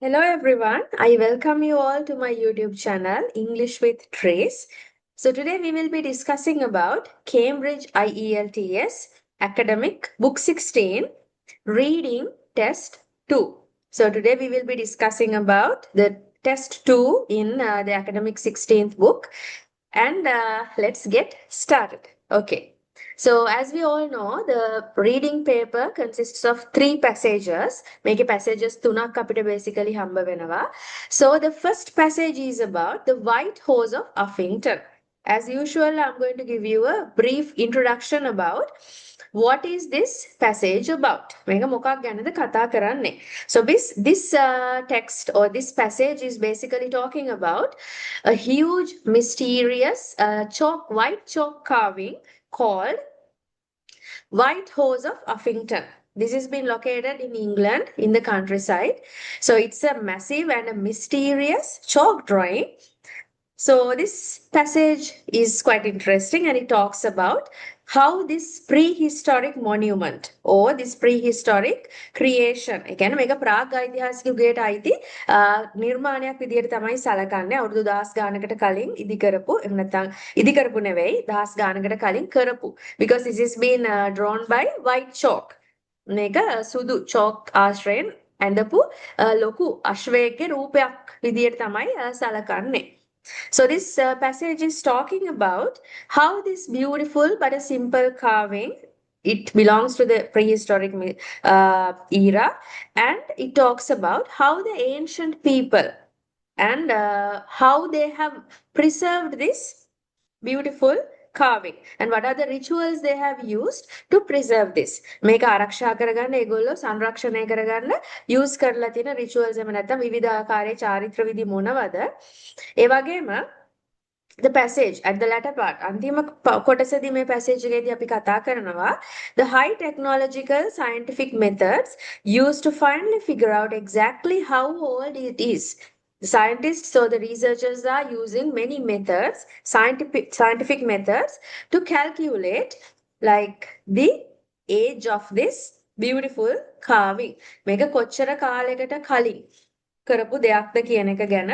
Hello everyone, I welcome you all to my YouTube channel English with Trace. So today we will be discussing about Cambridge IELTS Academic Book 16 Reading Test 2. So today we will be discussing about the test 2 in the academic 16th book and let's get started. Okay. So, as we all know, the reading paper consists of three passages. Make passages තුනක් අපිට basically හම්බ වෙනවා. So, the first passage is about the White Horse of Uffington. As usual, I'm going to give you a brief introduction about what is this passage about. මේක මොකක් ගැනද කතා කරන්නේ. So, this text or this passage is basically talking about a huge, mysterious white chalk carving called White Horse of Uffington. This has been located in England in the countryside. So it's a massive and a mysterious chalk drawing. So this passage is quite interesting and it talks about how this prehistoric monument or this prehistoric creation ඒ කියන්නේ මේක ප්‍රාග් ඓතිහාසික යුගයට අයිති නිර්මාණයක් විදිහට තමයි සැලකන්නේ අවුරුදු 1000 ගානකට කලින් ඉදි කරපු එහෙම නැත්නම් ඉදි කරපු නෙවෙයි 1000 ගානකට කලින් කරපු because this is been drawn by white chalk මේක සුදු chalk ආශ්‍රයෙන් ඇඳපු ලොකු අශ්වයෙක්ගේ රූපයක් විදිහට තමයි සැලකන්නේ. So this passage is talking about how this beautiful but a simple carving, it belongs to the prehistoric era, and it talks about how the ancient people and how they have preserved this beautiful carving and what are the rituals they have used to preserve this. මේක ආරක්ෂා කරගන්න ඒගොල්ලෝ සංරක්ෂණය කරගන්න use කරලා තියෙන rituals එහෙම නැත්නම් විවිධ ආකාරයේ චාරිත්‍ර විදි මොනවද? ඒ වගේම the passage at the latter part අන්තිම කොටසදී මේ passage එකේදී අපි කතා කරනවා the high technological scientific methods used to finally figure out exactly how old it is. The scientists or the researchers are using many methods, scientific methods to calculate like the age of this beautiful carving. මේක කොච්චර කාලයකට කලින් කරපු දෙයක්ද කියන එක ගැන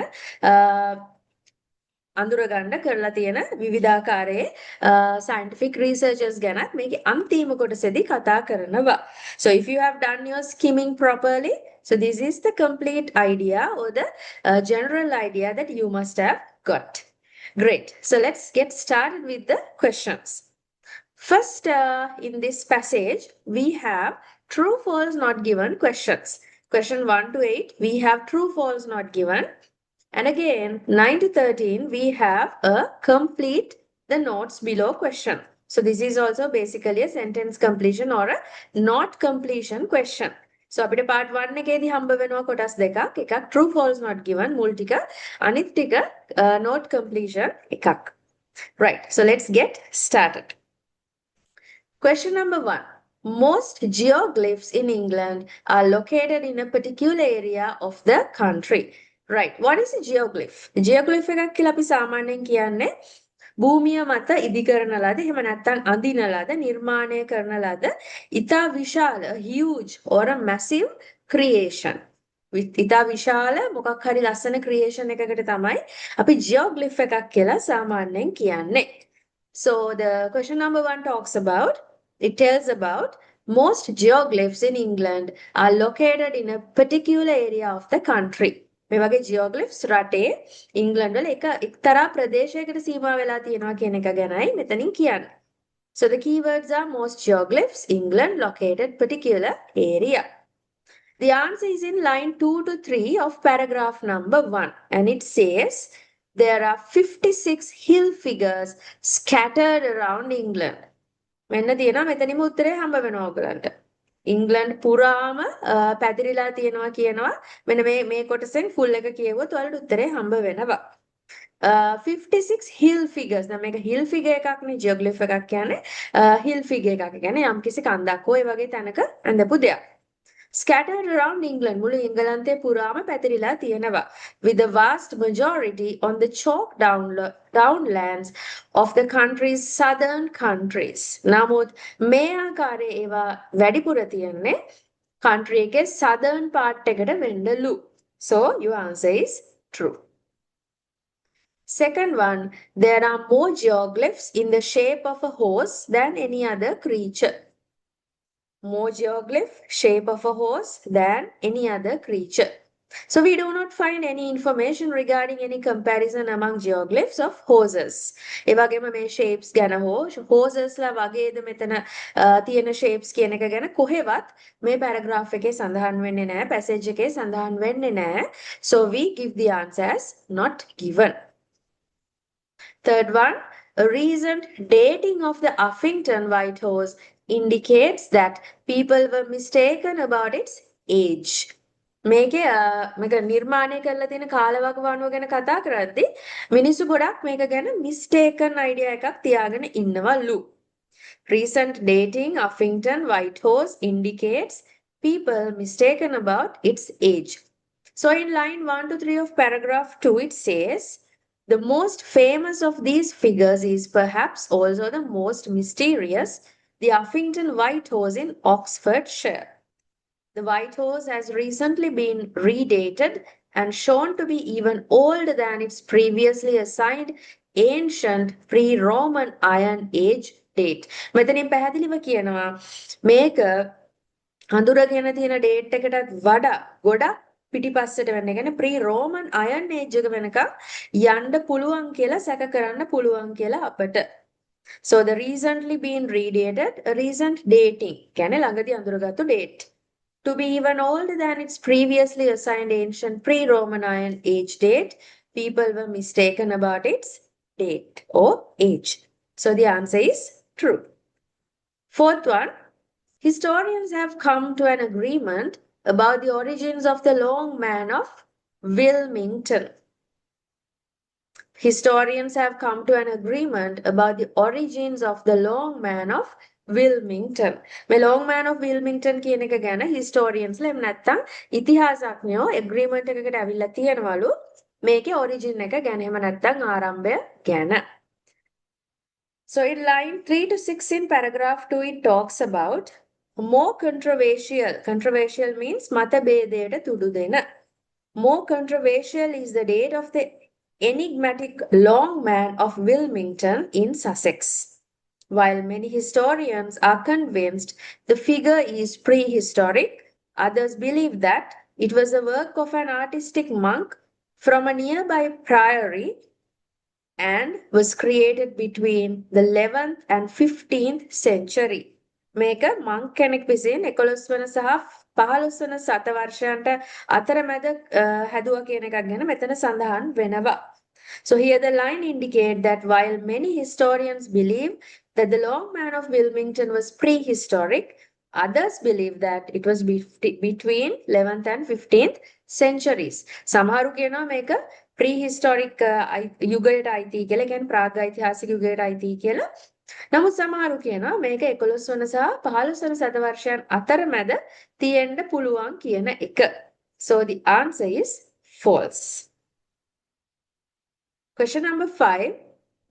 අඳුරගන්න කරලා තියෙන විවිධාකාරයේ scientific researchers ගැනත් මේකේ අන්තිම කොටසේදී කතා කරනවා. So if you have done your skimming properly, so this is the complete idea or the general idea that you must have got. Great. So let's get started with the questions. First, in this passage, we have true, false, not given questions. Question 1 to 8, we have true, false, not given. And again, 9 to 13, we have a complete the notes below question. So this is also basically a sentence completion or a not completion question. So අපිට part 1 එකේදී හම්බ වෙනවා කොටස් දෙකක්. එකක් true false not given මුල් ටික අනිත් ටික not completion එකක්. Right. So let's get started. Question number 1. Most geoglyphs in England are located in a particular area of the country. Right. What is a geoglyph? Geoglyph එකක් කියලා අපි සාමාන්‍යයෙන් කියන්නේ භූමිය මත ඉදි කරන ලද එහෙම නැත්නම් අඳින ලද නිර්මාණය කරන ලද ඉතා විශාල huge or a massive creation. ඉතා විශාල මොකක් හරි ලස්සන creation එකකට තමයි අපි geoglyph එකක් කියලා සාමාන්‍යයෙන් කියන්නේ. So the question number 1 talks about, it tells about most geoglyphs in England are located in a particular area of the country. මේ වගේ geoglyphs රටේ ඉංග්ලන්ඩ් වල එක්තරා ප්‍රදේශයකට සීමා වෙලා තියෙනවා කියන එක ගැනයි මෙතනින් කියන්නේ. So the keywords are most geoglyphs, England, located, particular area. The answer is in line 2 to 3 of paragraph number 1 and it says there are 56 hill figures scattered around England. මෙන්න තියෙනවා මෙතනින්ම උත්තරේ හම්බ වෙනවා ඔයගලන්ට. ඉංග්ලන්ඩ් පුරාම පැතිරිලා තියෙනවා කියනවා. මෙන්න මේ කොටසෙන් ෆුල් එක කියවුවොත් ඔයාලට උත්තරේ හම්බ වෙනවා. 56 hill figures. දැන් මේක hill figure එකක් නේ geoglyph එකක් කියන්නේ. hill figure එකක් කියන්නේ යම්කිසි කන්දක් හෝ ඒ වගේ තැනක ඇඳපු දෙයක්. Scattered around England, මුළු ඉංගලන්තේ පුරාම පැතිරිලා තියෙනවා. With the vast majority on the chalk downlands of the country's southern countries. නමුත් මේ ආකාරයේ ඒවා වැඩිපුර තියෙන්නේ country එකේ southern part එකට වෙන්නලු. So your answer is true. Second one, there are more geoglyphs in the shape of a horse than any other creature. More geoglyph, shape of a horse than any other creature. So we do not find any information regarding any comparison among geoglyphs of horses. ඒ වගේම මේ shapes ගැන හෝ horses ලා වගේද මෙතන තියෙන shapes කියන එක ගැන කොහෙවත් මේ paragraph එකේ සඳහන් වෙන්නේ නැහැ, passage එකේ සඳහන් වෙන්නේ නැහැ. So we give the answer as not given. Third one, a recent dating of the Uffington White Horse indicates that people were mistaken about its age. මේකේ මේක නිර්මාණය කරලා තියෙන කාලවකවානුව ගැන කතා කරද්දී මිනිස්සු ගොඩක් මේක ගැන mistaken idea එකක් තියාගෙන ඉන්නවලු. Recent dating Uffington White Horse indicates people mistaken about its age. So in line 1 to 3 of paragraph 2 it says, the most famous of these figures is perhaps also the most mysterious, the Uffington White Horse in Oxfordshire. The White Horse has recently been redated and shown to be even older than its previously assigned ancient pre-Roman Iron Age date. මෙතනින් පැහැදිලිව කියනවා මේක අඳුරගෙන තියෙන date එකටත් වඩා ගොඩක් පිටිපස්සට වෙන්න. කියන්නේ pre-Roman Iron Age එක වෙනකම් යන්න පුළුවන් කියලා සැක කරන්න පුළුවන් කියලා අපට. So the recently been redated, a recent dating. කියන්නේ ළඟදී අඳුරගත්තු date. To be even older than its previously assigned ancient pre-Roman Iron Age date, people were mistaken about its date or age. So the answer is true. Fourth one, historians have come to an agreement about the origins of the Long Man of Wilmington. Historians have come to an agreement about the origins of the Long Man of Wilmington. මේ Long Man of Wilmington කියන එක ගැන historians ලා එහෙම නැත්නම් ඉතිහාසඥයෝ agreement එකකට අවිල්ලා තියෙනවලු මේකේ origin එක ගැන එහෙම නැත්නම් ආරම්භය ගැන. So in line 3 to 6 in paragraph 2 it talks about more controversial means මතභේදයට තුඩු දෙන. More controversial is the date of the enigmatic Long Man of Wilmington in Sussex. While many historians are convinced the figure is prehistoric, others believe that it was the work of an artistic monk from a nearby priory and was created between the 11th and 15th century. මේක monk කෙනෙක් විසින් 11 වන සහ 15 වන සතවර්ෂයන්ට අතරමැද හැදුවා කියන එකක් ගැන මෙතන සඳහන් වෙනවා. So here the line indicate that while many historians believe that the Long Man of Wilmington was prehistoric, others believe that it was between 11th and 15th centuries. සමහරු කියනවා මේක prehistoric යුගයට අයිති කියලා, කියන්නේ ප්‍රාග් ඓතිහාසික යුගයට අයිති කියලා. නමුත් සමහරු කියනවා මේක 11 වන සහ 15 වන සතවර්ෂයන් අතරමැද තියෙන්න පුළුවන් කියන එක. So the answer is false. Question number 5.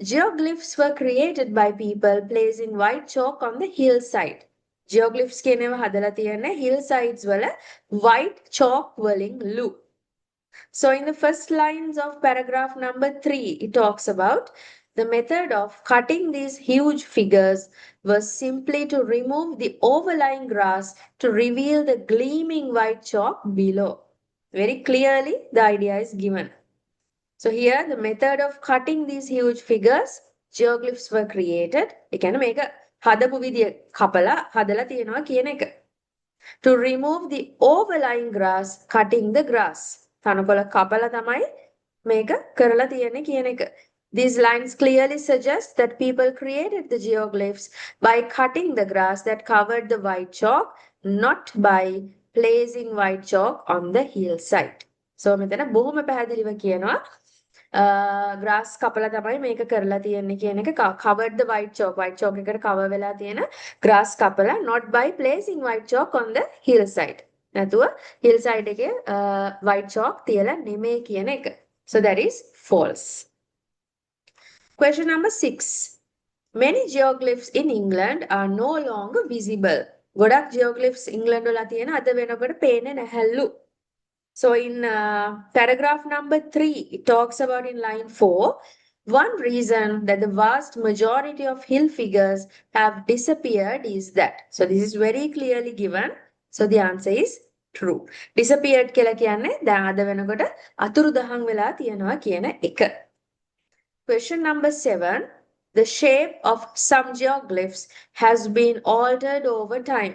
Geoglyphs were created by people placing white chalk on the hillside. Geoglyphs කියනව හදලා තියෙන්නේ hillsides වල white chalk වලින් ලු. So in the first lines of paragraph number 3, it talks about the method of cutting these huge figures was simply to remove the overlying grass to reveal the gleaming white chalk below. Very clearly, the idea is given. So here, the method of cutting these huge figures, geoglyphs were created. ඒ කියන්නේ මේක හදපු විදිය කපලා හදලා තියෙනවා කියන එක. To remove the overlying grass, cutting the grass. තනකොළ කපලා තමයි මේක කරලා තියෙන්නේ කියන එක. These lines clearly suggest that people created the geoglyphs by cutting the grass that covered the white chalk, not by placing white chalk on the hillside. So මෙතන බොහොම පැහැදිලිව කියනවා grass කපලා තමයි මේක කරලා තියෙන්නේ කියන එක. Covered the white chalk එකට cover වෙලා තියෙන grass කපලා, not by placing white chalk on the hillside. නැතුව hillside එකේ white chalk තියලා නෙමෙයි කියන එක. So that is false. Question number 6. Many geoglyphs in England are no longer visible. ගොඩක් geoglyphs ඉංග්ලන්ඩ් වල තියෙන අද වෙනකොට පේන්නේ නැහැලු. So in paragraph number 3, it talks about in line 4, one reason that the vast majority of hill figures have disappeared is that. So this is very clearly given. So the answer is true. Disappeared කියලා කියන්නේ දැන් අද වෙනකොට අතුරුදහන් වෙලා තියෙනවා කියන එක. Question number 7. The shape of some geoglyphs has been altered over time.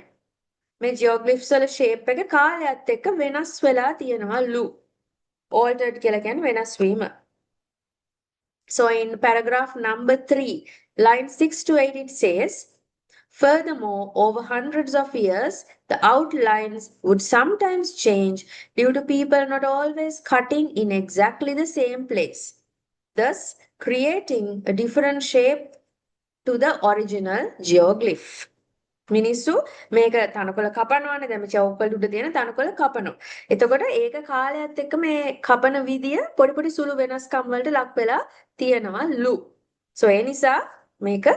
මේ geoglyphs වල shape එක කාලයත් එක්ක වෙනස් වෙලා තියෙනවලු. Altered කියලා කියන්නේ වෙනස් වීම. So in paragraph number 3, line 6 to 8, it says, furthermore, over hundreds of years, the outlines would sometimes change due to people not always cutting in exactly the same place, thus creating a different shape to the original geoglyph. මිනිස්සු මේක තනකොළ කපනවානේ දැන් මේ චෞකවල උඩ තියෙන තනකොළ කපනවා. එතකොට ඒක කාලයත් එක්ක මේ කපන විදිය පොඩි පොඩි සුළු වෙනස්කම් වලට ලක් වෙලා තියෙනවලු. So ඒ නිසා මේක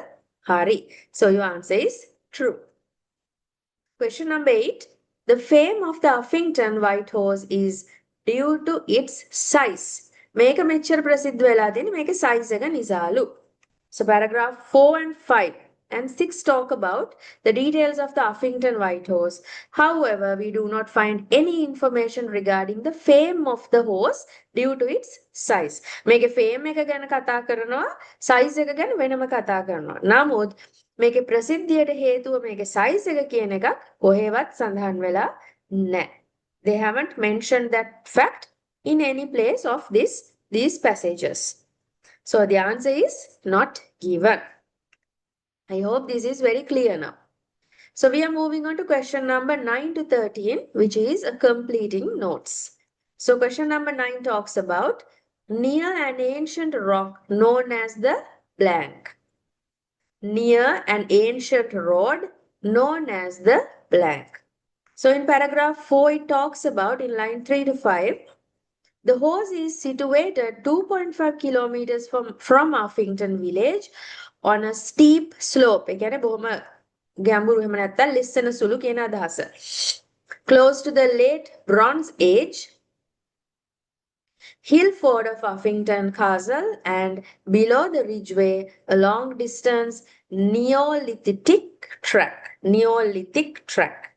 හරි. So your answer is true. Question number 8. The fame of the Uffington White Horse is due to its size. මේක මෙච්චර ප්‍රසිද්ධ වෙලා තියෙන්නේ මේකේ size එක නිසාලු. So paragraph 4 and 5 and 6 talk about the details of the Uffington White Horse. However, we do not find any information regarding the fame of the horse due to its size. මේකේ fame එක ගැන කතා කරනවා, size එක ගැන වෙනම කතා කරනවා. නමුත් මේකේ ප්‍රසිද්ධියට හේතුව මේකේ size එක කියන එකක් කොහෙවත් සඳහන් වෙලා නැහැ. They haven't mentioned that fact in any place of these passages. So the answer is not given. I hope this is very clear now. So we are moving on to question number 9 to 13, which is a completing notes. So question number 9 talks about near an ancient rock known as the blank. Near an ancient road known as the blank. So in paragraph 4, it talks about in line 3 to 5, the horse is situated 2.5 kilometers from Uffington village on a steep slope. ඒ කියන්නේ බොහොම ගැඹුරු එහෙම නැත්නම් ලිස්සන සුළු කියන අදහස. Close to the late Bronze Age hill ford of Uffington Castle and below the ridgeway a long distance Neolithic track. Neolithic track.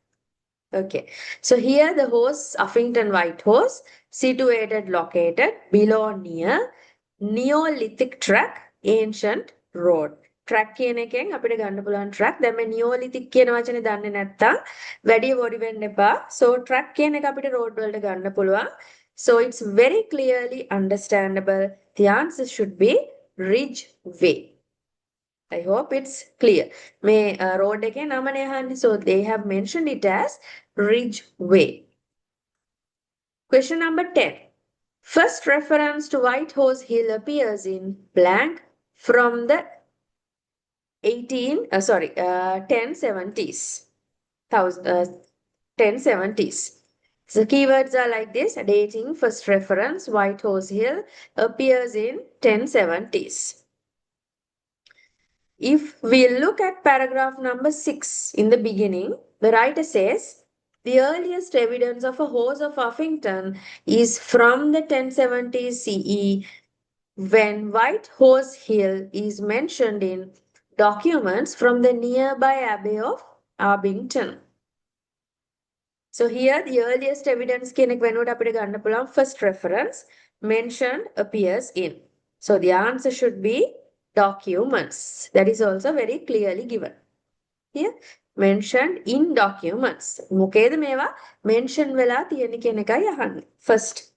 Okay, so here the horse, Uffington White Horse, situated, located below near Neolithic track, ancient road. Track කියන එකෙන් අපිට ගන්න පුළුවන් track. දැන් මේ Neolithic කියන වචනේ දන්නේ නැත්තම් වැඩි worry වෙන්න එපා. So track කියන එක අපිට road වලට ගන්න පුළුවන්. So it's very clearly understandable. The answer should be ridgeway. I hope it's clear. මේ road එකේ නමනේ අහන්නේ. So they have mentioned it as ridgeway. Question number 10. First reference to White Horse Hill appears in blank from the 1070s. 1070s. So keywords are like this: dating, first reference, White Horse Hill appears in 1070s. If we look at paragraph number 6 in the beginning, the writer says, the earliest evidence of a horse of Uffington is from the 1070s CE, when White Horse Hill is mentioned in documents from the nearby Abbey of Abington. So here the earliest evidence කියන එක වෙනුවට අපිට ගන්න පුළුවන් first reference mentioned appears in. So the answer should be documents. That is also very clearly given. Here mentioned in documents. මොකේද මේවා mention වෙලා තියෙන කියන එකයි අහන්නේ. First.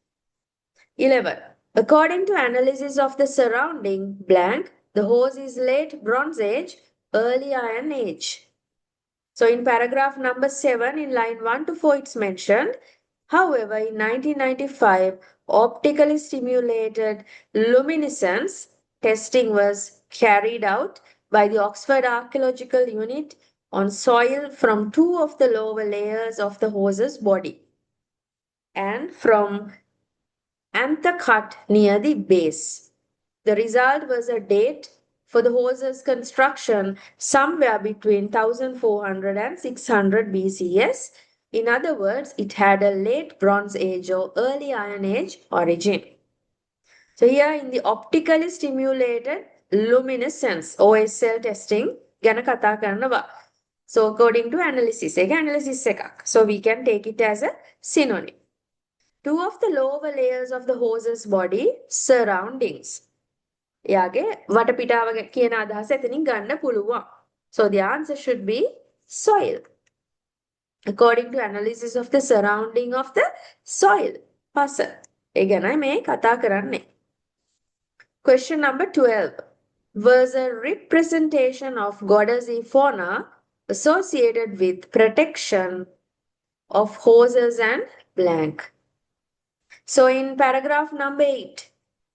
11. According to analysis of the surrounding blank, the horse is late Bronze Age, early Iron Age. So in paragraph number 7 in line 1 to 4 it's mentioned. However, in 1995, optically stimulated luminescence testing was carried out by the Oxford Archaeological Unit on soil from 2 of the lower layers of the horse's body and from anther cut near the base. The result was a date for the horse's construction somewhere between 1400 and 600 BCS, In other words, it had a late Bronze Age or early Iron Age origin. So here in the optically stimulated luminescence OSL testing ගැන කතා කරනවා. So according to analysis එකක්. So we can take it as a synonym. Two of the lower layers of the horse's body surroundings. එයාගේ වටපිටාව කියන අදහස එතනින් ගන්න පුළුවන්. So the answer should be soil. According to analysis of the surrounding of the soil. පස. ඒ ගැනයි මේ කතා කරන්නේ. Question number 12 was a representation of goddess Epona associated with protection of horses and blank. So in paragraph number 8,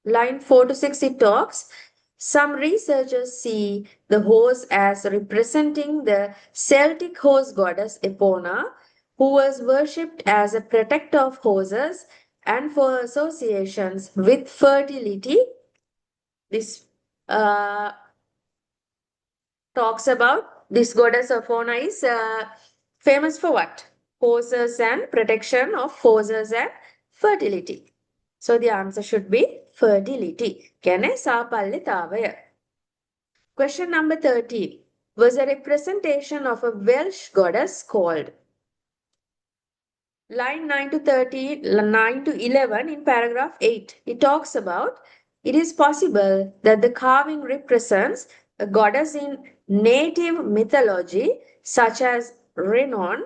line 4 to 6, it talks, some researchers see the horse as representing the Celtic horse goddess Epona, who was worshipped as a protector of horses and for associations with fertility. This talks about this goddess Epona is famous for what? Horses and protection of horses and fertility. So the answer should be fertility. කියන්නේ සාපල්‍යතාවය. Question number 13 was a representation of a Welsh goddess called. Line 9 to 13, 9 to 11 in paragraph 8, it talks about it is possible that the carving represents a goddess in native mythology such as Rhiannon,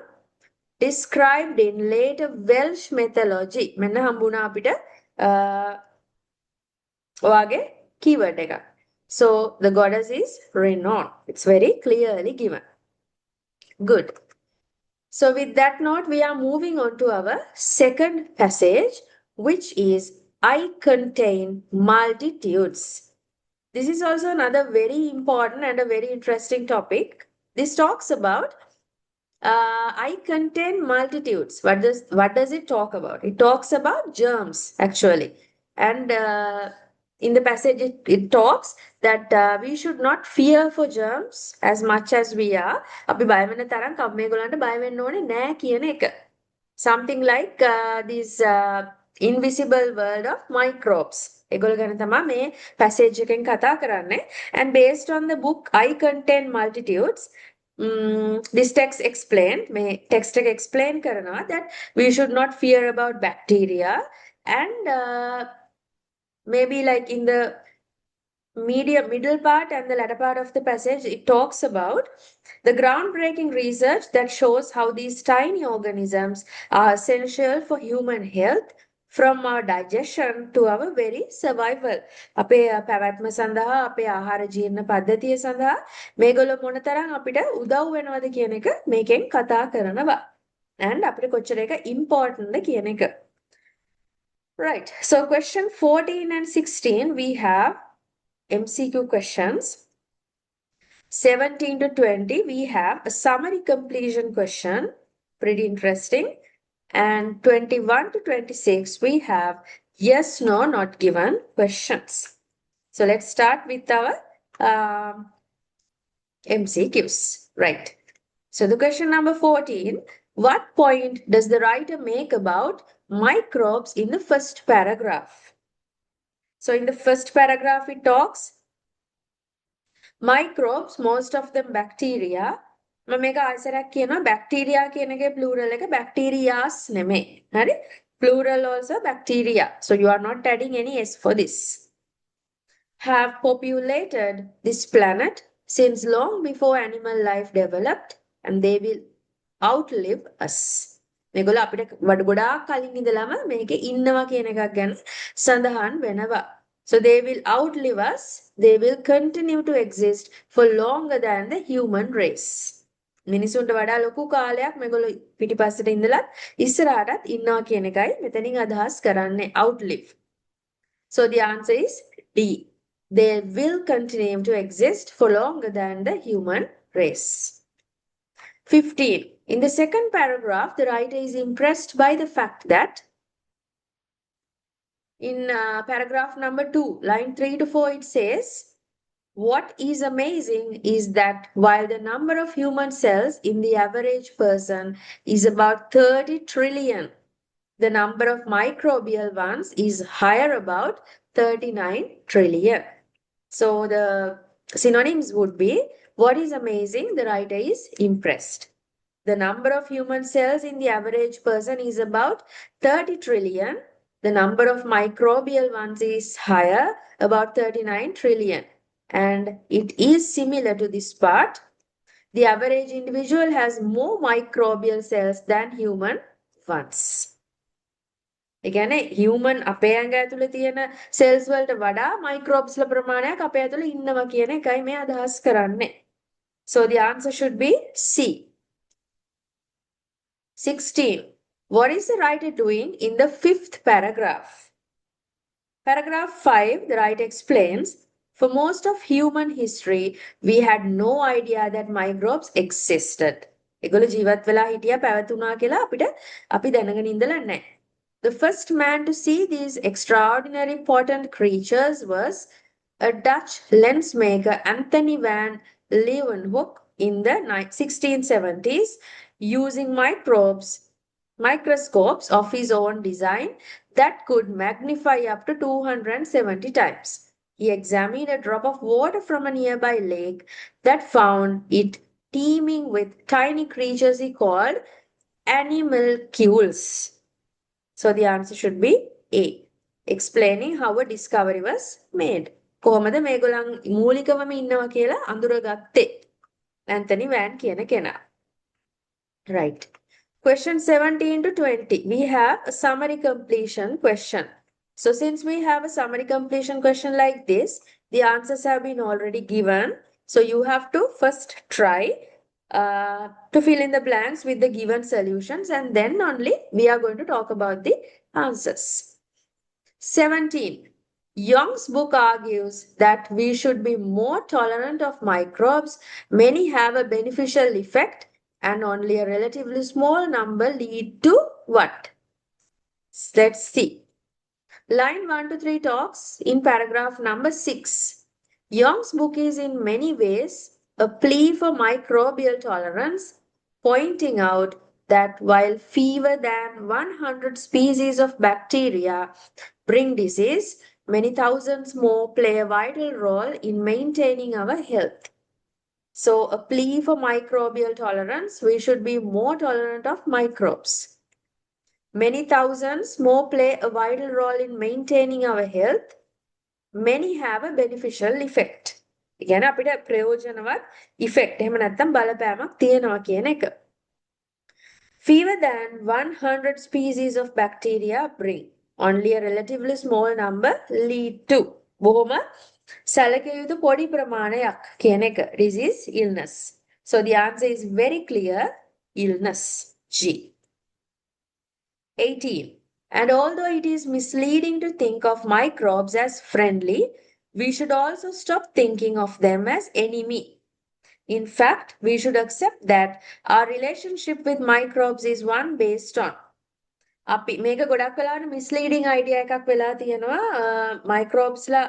described in later Welsh mythology. මෙන්න හම්බුණා අපිට ඔයාගේ keyword එක. So the goddess is Rhiannon. It's very clearly given. Good. So with that note, we are moving on to our second passage, which is I contain multitudes. This is also another very important and a very interesting topic. This talks about I contain multitudes. What does it talk about? It talks about germs actually. And in the passage, it talks that we should not fear for germs as much as we are. අපි බය වෙන තරම් කම්මේගොල්ලන්ට බය වෙන්න ඕනේ නෑ කියන එක. Something like this invisible world of microbes. ඒගොල්ලෝ ගැන තමයි මේ passage එකෙන් කතා කරන්නේ. And based on the book I Contain Multitudes, this text explained, මේ text එක explain කරනවා that we should not fear about bacteria and maybe like in the middle part and the latter part of the passage, it talks about the groundbreaking research that shows how these tiny organisms are essential for human health, from our digestion to our very survival. අපේ පැවැත්ම සඳහා අපේ ආහාර ජීර්ණ පද්ධතිය සඳහා මේගොල්ලෝ මොනතරම් අපිට උදව් වෙනවද කියන එක මේකෙන් කතා කරනවා. And අපිට කොච්චර එක important ද කියන එක. Right. So question 14 and 16, we have MCQ questions. 17 to 20, we have a summary completion question. Pretty interesting. And 21 to 26, we have yes, no, not given questions. So let's start with our MCQs. Right. So the question number 14, what point does the writer make about microbes in the first paragraph? So in the first paragraph, it talks microbes, most of them bacteria. මම මේක ආයසරයක් කියනවා bacteria කියන එකේ plural එක bacterias නෙමෙයි. හරි? Plural also bacteria. So you are not adding any s for this. Have populated this planet since long before animal life developed, and they will outlive us. මේගොල්ලෝ අපිට ගොඩාක් කලින් ඉඳලම මේකේ ඉන්නවා කියන එකක් ගැන සඳහන් වෙනවා. So they will outlive us. They will continue to exist for longer than the human race. මිනිසුන්ට වඩා ලොකු කාලයක් මේගොල්ලෝ පිටිපස්සට ඉඳලා ඉස්සරහටත් ඉන්නවා කියන එකයි මෙතනින් අදහස් කරන්නේ outlive. So the answer is D. They will continue to exist for longer than the human race. 15. In the second paragraph, the writer is impressed by the fact that in paragraph number 2, line 3 to 4, it says, What is amazing is that while the number of human cells in the average person is about 30 trillion, the number of microbial ones is higher about 39 trillion. So the synonyms would be what is amazing, the writer is impressed. The number of human cells in the average person is about 30 trillion. The number of microbial ones is higher, about 39 trillion. And it is similar to this part. The average individual has more microbial cells than human ones. ඒ කියන්නේ human අපේ ඇඟ ඇතුලේ තියෙන cells වලට වඩා microbes ල ප්‍රමාණයක් අපේ ඇතුලේ ඉන්නවා කියන එකයි මේ අදහස් කරන්නේ. So the answer should be C. 16. What is the writer doing in the fifth paragraph? Paragraph 5, the writer explains, for most of human history, we had no idea that microbes existed. ඒගොල්ලෝ ජීවත් වෙලා හිටියා පැවතුණා කියලා අපි දැනගෙන ඉඳලා නැහැ. The first man to see these extraordinary potent creatures was a Dutch lens maker, Anthony van Leeuwenhoek, in the 1670s, using microscopes of his own design that could magnify up to 270 times. He examined a drop of water from a nearby lake that found it teeming with tiny creatures he called animalcules. So the answer should be A. Explaining how a discovery was made. කොහොමද මේගොල්ලන් මූලිකවම ඉන්නවා කියලා අඳුරගත්තේ? Anthony van කියන කෙනා. Right. Question 17 to 20. We have a summary completion question. So since we have a summary completion question like this, the answers have been already given. So you have to first try to fill in the blanks with the given solutions, and then only we are going to talk about the answers. 17. Young's book argues that we should be more tolerant of microbes. Many have a beneficial effect and only a relatively small number lead to what? Let's see. Line 1 to 3 talks in paragraph number 6. Young's book is in many ways a plea for microbial tolerance, pointing out that while fewer than 100 species of bacteria bring disease, many thousands more play a vital role in maintaining our health. So, a plea for microbial tolerance, we should be more tolerant of microbes. Many thousands more play a vital role in maintaining our health. Many have a beneficial effect. ඉගෙන අපිට ප්‍රයෝජනවත් effect එහෙම නැත්නම් බලපෑමක් තියෙනවා කියන එක. Fewer than 100 species of bacteria bring. Only a relatively small number lead to. බොහොම සැලකිය යුතු පොඩි ප්‍රමාණයක් කියන එක. Disease, illness. So the answer is very clear. Illness. G. 18. And although it is misleading to think of microbes as friendly, we should also stop thinking of them as enemy. In fact, we should accept that our relationship with microbes is one based on. අපි මේක ගොඩක් වෙලාවට misleading idea එකක් වෙලා තියෙනවා microbes ලා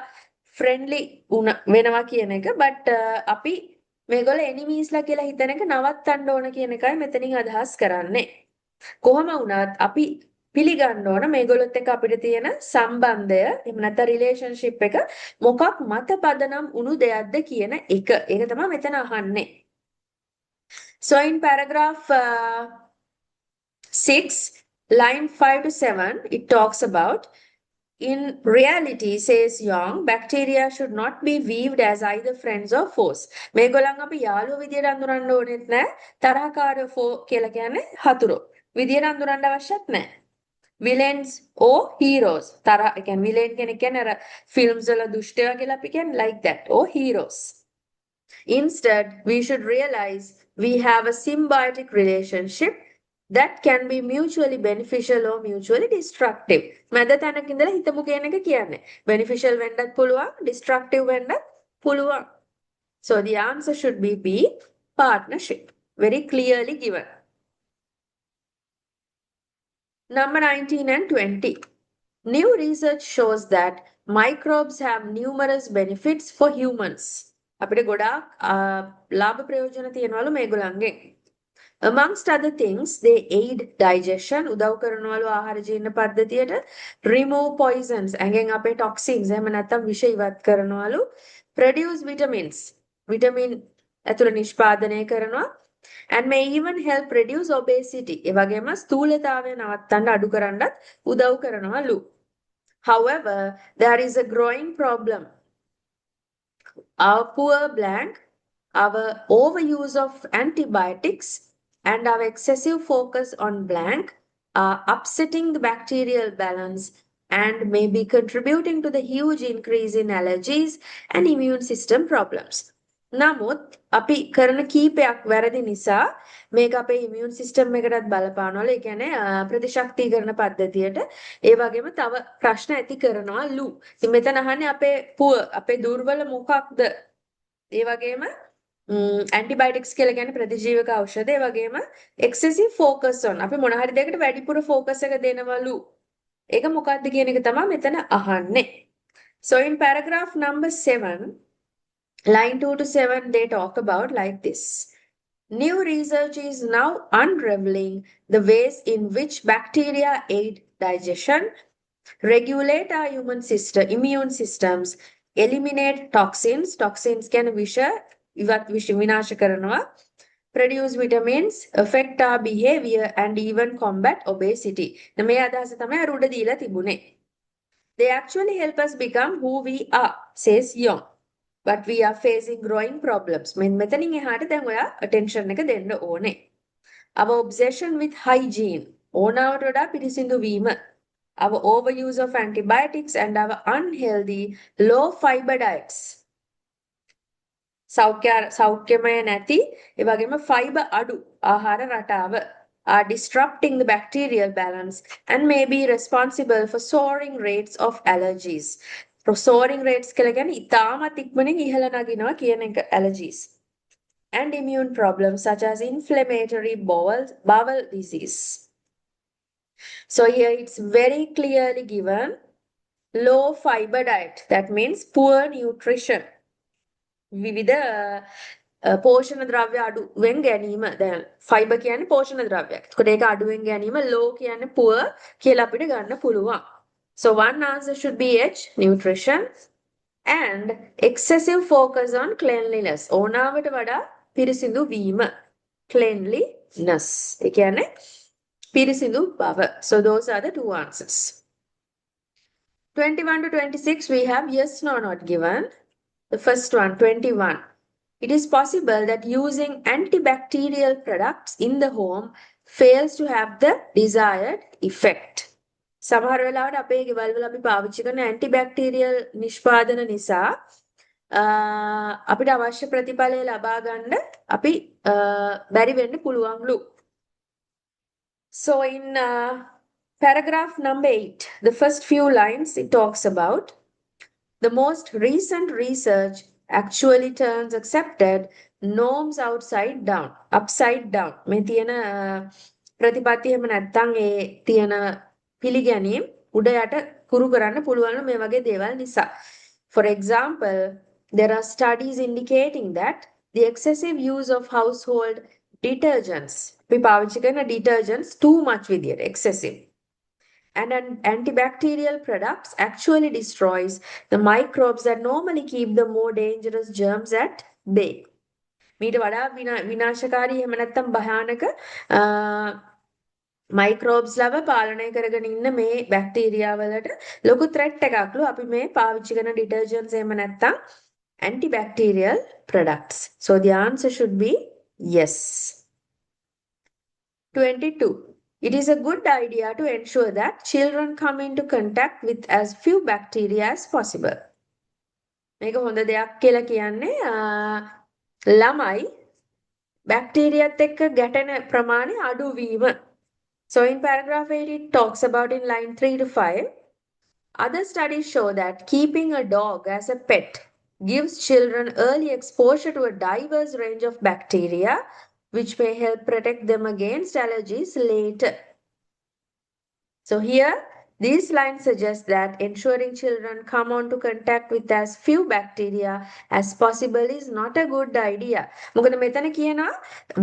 friendly වෙනවා කියන එක, but අපි මේගොල්ලෝ enemies ලා කියලා හිතන එක නවත්තන්න ඕන කියන එකයි මෙතනින් අදහස් කරන්නේ. කොහොම වුණත් අපි පිළිගන්න ඕන මේගොල්ලොත් එක්ක අපිට තියෙන සම්බන්ධය එහෙම නැත්නම් රිලේෂන්ෂිප් එක මොකක් මත පදනම් වුණු දෙයක්ද කියන එක. ඒක තමයි මෙතන අහන්නේ. So in paragraph 6, line 5 to 7, it talks about, in reality, says Young, bacteria should not be viewed as either friends or foes. මේගොල්ලන් අපි යාළුවෝ විදියට අඳුරන්න ඕනෙත් නැහැ. තරහකාරයෝ ෆෝ කියලා කියන්නේ හතුරෝ. විදියට අඳුරන්න අවශ්‍යත් නැහැ. Villains or heroes. තරහ කියන්නේ villain කෙනෙක් කියන්නේ අර films වල දුෂ්ටයෝ කියලා අපි කියන්නේ like that, or heroes. Instead, we should realize we have a symbiotic relationship that can be mutually beneficial or mutually destructive. මැද තැනක ඉඳලා හිතමු කියන එක කියන්නේ. Beneficial වෙන්නත් පුළුවන්, destructive වෙන්නත් පුළුවන්. So the answer should be B, partnership. Very clearly given. Number 19 and 20. New research shows that microbes have numerous benefits for humans. අපිට ගොඩාක් ලාභ ප්‍රයෝජන තියෙනවලු මේගොල්ලන්ගෙන්. Amongst other things, they aid digestion, උදව් කරනවලු ආහාර ජීර්ණ පද්ධතියට, remove poisons, ඇඟෙන් අපේ toxins එහෙම නැත්නම් විෂ ඉවත් කරනවලු, produce vitamins, vitamin ඇතුළ නිෂ්පාදනය කරනවා, and may even help reduce obesity. ඒ වගේම ස්ථූලතාවය නවත්තන්න අඩු කරන්නත් උදව් කරනවලු. However, there is a growing problem. Our poor blank, our overuse of antibiotics, and our excessive focus on blank are upsetting the bacterial balance and may be contributing to the huge increase in allergies and immune system problems. නමුත් අපි කරන කීපයක් වැරදි නිසා මේක අපේ ඉමියුන් system එකටත් බලපානවලු. ඒ කියන්නේ ප්‍රතිශක්තිකරණ පද්ධතියට ඒ වගේම තව ප්‍රශ්න ඇති කරනවලු. ඉතින් මෙතන අහන්නේ අපේ දුර්වල මොකක්ද? ඒ වගේම ඇන්ටිබයොටික්ස් කියලා කියන්නේ ප්‍රතිජීවක ඖෂධ. ඒ වගේම excessive focus on අපි මොන හරි දෙයකට වැඩිපුර focus එක දෙනවලු. ඒක මොකක්ද කියන එක තමයි මෙතන අහන්නේ. So in paragraph number 7, line 2 to 7, they talk about like this. New research is now unraveling the ways in which bacteria aid digestion, regulate our immune systems, eliminate toxins, toxins can විනාශ කරනවා, produce vitamins, affect our behavior and even combat obesity. මේ අදහස තමයි අර උඩ දීලා තිබුණේ. They actually help us become who we are, says Young. But we are facing growing problems. මෙතනින් එහාට දැන් ඔයා attention එක දෙන්න ඕනේ. Our obsession with hygiene, ඕනාවට වඩා පිරිසිදු වීම, our overuse of antibiotics and our unhealthy low fiber diets. සෞඛ්‍යමය නැති ඒ වගේම fiber අඩු ආහාර රටාව are disrupting the bacterial balance and may be responsible for soaring rates of allergies. Soaring rates කියලා කියන්නේ ඉතාමත් ඉක්මනින් ඉහළ නගිනවා කියන එක allergies. And immune problems such as inflammatory bowel disease. So here it's very clearly given low fiber diet. That means poor nutrition. විවිධ පෝෂණ ද්‍රව්‍ය අඩුවෙන් ගැනීම. දැන් ෆයිබර් කියන්නේ පෝෂණ ද්‍රව්‍යයක්. ඒකට ඒක අඩුවෙන් ගැනීම, low කියන්නේ poor කියලා අපිට ගන්න පුළුවන්. So one answer should be H, nutrition, and excessive focus on cleanliness. ඕනාවට වඩා පිරිසිදු වීම. Cleanliness. ඒ කියන්නේ පිරිසිදු බව. So those are the two answers. 21 to 26 we have yes, no, not given. The first one, 21. It is possible that using antibacterial products in the home fails to have the desired effect. සමහර වෙලාවට අපේ ගෙවල් වල අපි පාවිච්චි කරන antibacterial නිෂ්පාදන නිසා අපිට අවශ්‍ය ප්‍රතිඵලය ලබා ගන්න අපි බැරි වෙන්න පුළුවන්ලු. So in paragraph number 8, the first few lines it talks about the most recent research actually turns accepted norms upside down. මේ තියෙන ප්‍රතිපත්ති එහෙම නැත්නම් ඒ තියෙන පිළිගැනීම් උඩ යට කුරු කරන්න පුළුවන් මේ වගේ දේවල් නිසා. For example, there are studies indicating that the excessive use of household detergents, අපි පාවිච්චි කරන detergents too much විදියට excessive, and antibacterial products actually destroys the microbes that normally keep the more dangerous germs at bay. මීට වඩා විනාශකාරී එහෙම නැත්නම් භයානක මයික්‍රෝබ්ස් ලව පාලනය කරගෙන ඉන්න මේ බැක්ටීරියා වලට ලොකු threat එකක්ලු අපි මේ පාවිච්චි කරන detergents එහෙම නැත්නම් antibacterial products. So the answer should be yes. 22. It is a good idea to ensure that children come into contact with as few bacteria as possible. මේක හොඳ දෙයක් කියලා කියන්නේ ළමයි බැක්ටීරියාත් එක්ක ගැටෙන ප්‍රමාණය අඩු වීම. So in paragraph 8 it talks about in line 3 to 5. Other studies show that keeping a dog as a pet gives children early exposure to a diverse range of bacteria which may help protect them against allergies later. So here These lines suggest that ensuring children come onto contact with as few bacteria as possible is not a good idea. මොකද මෙතන කියනවා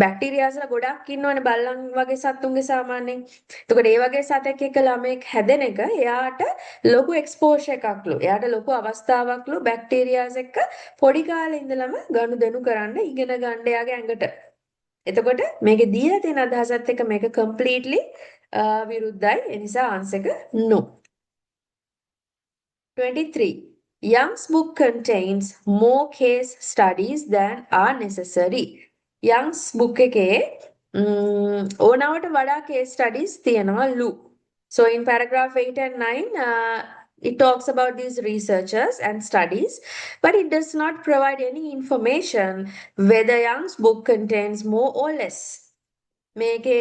බැක්ටීරියාස්ලා ගොඩක් ඉන්නවනේ බල්ලන් වගේ සත්තුන්ගේ සාමාන්‍යයෙන්. එතකොට ඒ වගේ සතෙක් එක්ක ළමෙක් හැදෙන එක එයාට ලොකු එක්ස්පෝෂර් එකක්ලු. එයාට ලොකු අවස්ථාවක්ලු බැක්ටීරියාස් එක්ක පොඩි කාලේ ඉඳලම ගනුදෙනු කරන්න ඉගෙන ගන්න එයාගේ ඇඟට. එතකොට මේකේ දීලා තියෙන අදහසත් එක්ක මේක completely විරුද්ධයි. ඒ නිසා ආන්සර් එක no. 23. Young's book contains more case studies than are necessary. Young's book එකේ ඕනවට වඩා case studies තියනවලු. So in paragraph 8 and 9, it talks about these researchers and studies, but it does not provide any information whether Young's book contains more or less. මේකේ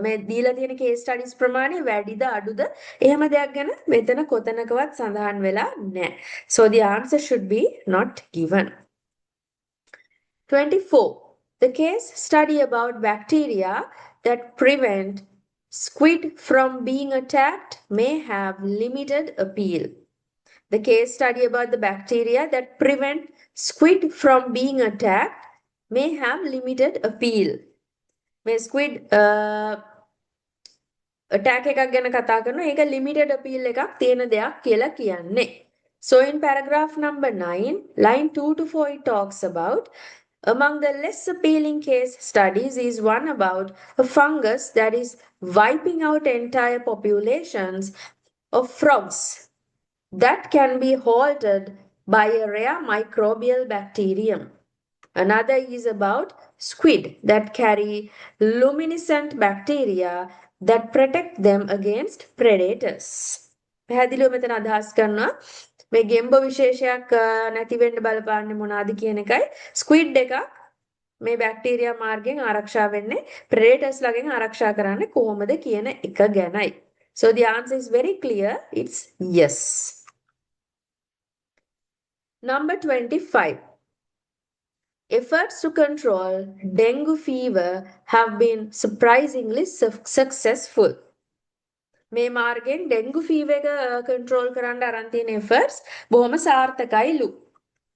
මේ දීලා තියෙන case studies ප්‍රමාණය වැඩිද අඩුද එහෙම දෙයක් ගැන මෙතන කොතනකවත් සඳහන් වෙලා නැහැ. So the answer should be not given. 24. The case study about bacteria that prevent squid from being attacked may have limited appeal. The case study about the bacteria that prevent squid from being attacked may have limited appeal. මේ squid attack එකක් ගැන කතා කරනවා. ඒක limited appeal එකක් තියෙන දෙයක් කියලා කියන්නේ. So in paragraph number 9, line 2 to 4, it talks about among the less appealing case studies is one about a fungus that is wiping out entire populations of frogs that can be halted by a rare microbial bacterium. Another is about squid that carry luminescent bacteria that protect them against predators. පැහැදිලිව මෙතන අදහස් කරනවා මේ ගෙම්බ විශේෂයක් නැති වෙන්න බලපාන්නේ මොනවාද කියන එකයි ස්ක්විඩ් එකක් මේ බැක්ටීරියා මාර්ගයෙන් ආරක්ෂා වෙන්නේ predators ළගෙන් ආරක්ෂා කරන්නේ කොහොමද කියන එක ගැනයි. So the answer is very clear, it's yes. Number 25. Efforts to control dengue fever have been surprisingly successful. මේ මාර්ගයෙන් dengue fever එක control කරන්න අරන් තියෙන efforts බොහොම සාර්ථකයිලු.